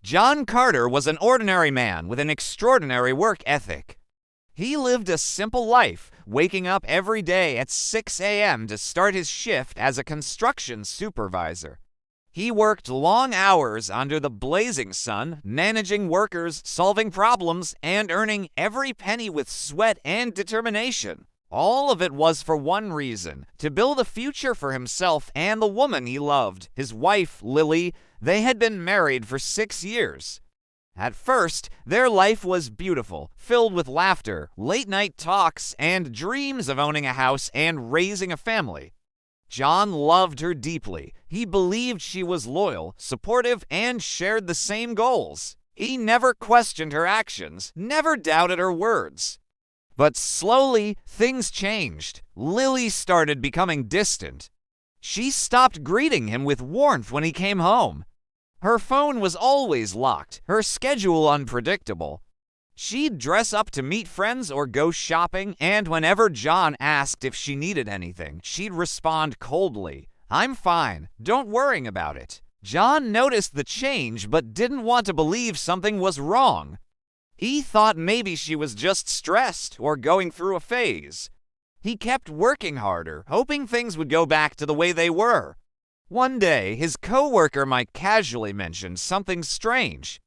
John Carter was an ordinary man with an extraordinary work ethic. He lived a simple life, waking up every day at 6 a.m. to start his shift as a construction supervisor. He worked long hours under the blazing sun, managing workers, solving problems, and earning every penny with sweat and determination. All of it was for one reason: to build a future for himself and the woman he loved, his wife, Lily. They had been married for 6 years. At first, their life was beautiful, filled with laughter, late-night talks, and dreams of owning a house and raising a family. John loved her deeply. He believed she was loyal, supportive, and shared the same goals. He never questioned her actions, never doubted her words. But slowly, things changed. Lily started becoming distant. She stopped greeting him with warmth when he came home. Her phone was always locked, her schedule unpredictable. She'd dress up to meet friends or go shopping, and whenever John asked if she needed anything, she'd respond coldly, "I'm fine, don't worry about it." John noticed the change but didn't want to believe something was wrong. He thought maybe she was just stressed or going through a phase. He kept working harder, hoping things would go back to the way they were. One day, his coworker might casually mention something strange.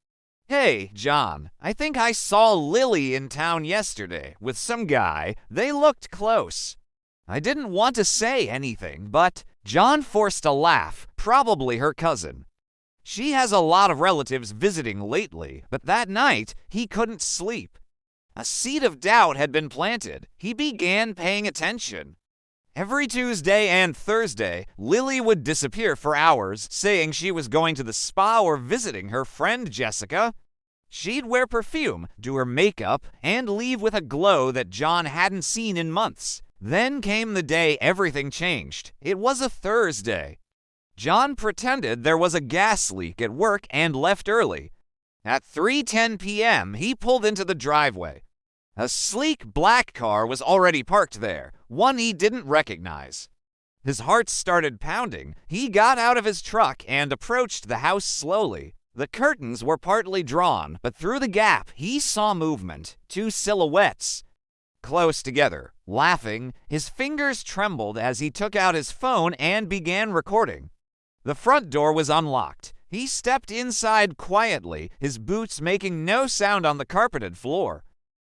"Hey, John, I think I saw Lily in town yesterday with some guy. They looked close." I didn't want to say anything, but John forced a laugh, probably her cousin. She has a lot of relatives visiting lately, but that night, he couldn't sleep. A seed of doubt had been planted. He began paying attention. Every Tuesday and Thursday, Lily would disappear for hours, saying she was going to the spa or visiting her friend Jessica. She'd wear perfume, do her makeup, and leave with a glow that John hadn't seen in months. Then came the day everything changed. It was a Thursday. John pretended there was a gas leak at work and left early. At 3:10 p.m., he pulled into the driveway. A sleek black car was already parked there, one he didn't recognize. His heart started pounding. He got out of his truck and approached the house slowly. The curtains were partly drawn, but through the gap he saw movement, 2 silhouettes. Close together, laughing, his fingers trembled as he took out his phone and began recording. The front door was unlocked. He stepped inside quietly, his boots making no sound on the carpeted floor.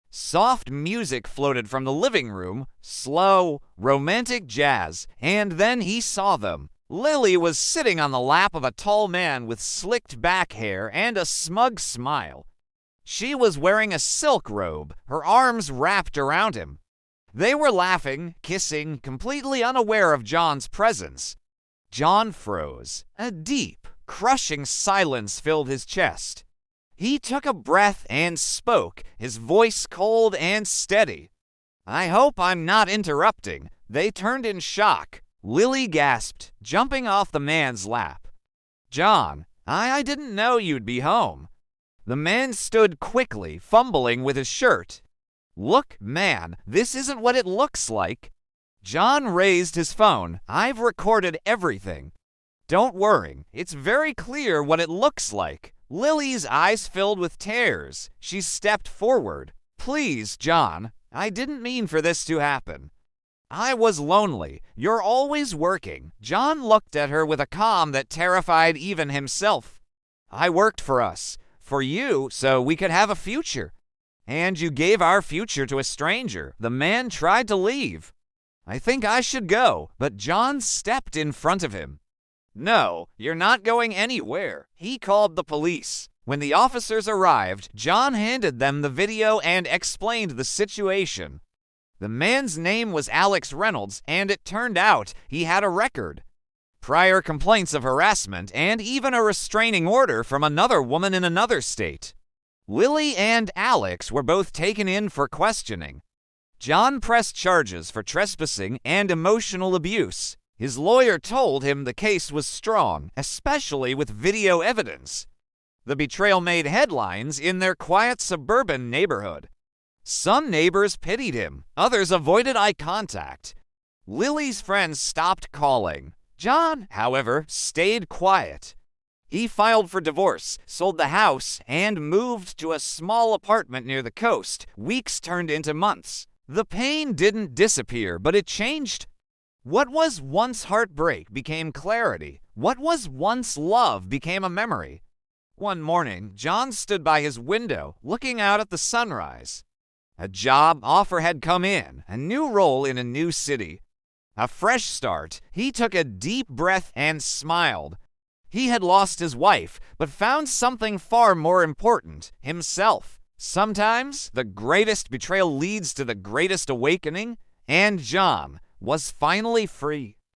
Soft music floated from the living room, slow, romantic jazz, and then he saw them. Lily was sitting on the lap of a tall man with slicked back hair and a smug smile. She was wearing a silk robe, her arms wrapped around him. They were laughing, kissing, completely unaware of John's presence. John froze. A deep, crushing silence filled his chest. He took a breath and spoke, his voice cold and steady. "I hope I'm not interrupting." They turned in shock. Lily gasped, jumping off the man's lap. "John, I didn't know you'd be home." The man stood quickly, fumbling with his shirt. "Look, man, this isn't what it looks like." John raised his phone. "I've recorded everything." "Don't worry, it's very clear what it looks like." Lily's eyes filled with tears. She stepped forward. "Please, John, I didn't mean for this to happen. I was lonely. You're always working." John looked at her with a calm that terrified even himself. "I worked for us, for you, so we could have a future. And you gave our future to a stranger." The man tried to leave. "I think I should go," but John stepped in front of him. "No, you're not going anywhere." He called the police. When the officers arrived, John handed them the video and explained the situation. The man's name was Alex Reynolds, and it turned out he had a record. Prior complaints of harassment and even a restraining order from another woman in another state. Lily and Alex were both taken in for questioning. John pressed charges for trespassing and emotional abuse. His lawyer told him the case was strong, especially with video evidence. The betrayal made headlines in their quiet suburban neighborhood. Some neighbors pitied him, others avoided eye contact. Lily's friends stopped calling. John, however, stayed quiet. He filed for divorce, sold the house, and moved to a small apartment near the coast. Weeks turned into months. The pain didn't disappear, but it changed. What was once heartbreak became clarity. What was once love became a memory. One morning, John stood by his window, looking out at the sunrise. A job offer had come in, a new role in a new city. A fresh start. He took a deep breath and smiled. He had lost his wife, but found something far more important, himself. Sometimes the greatest betrayal leads to the greatest awakening, and John was finally free.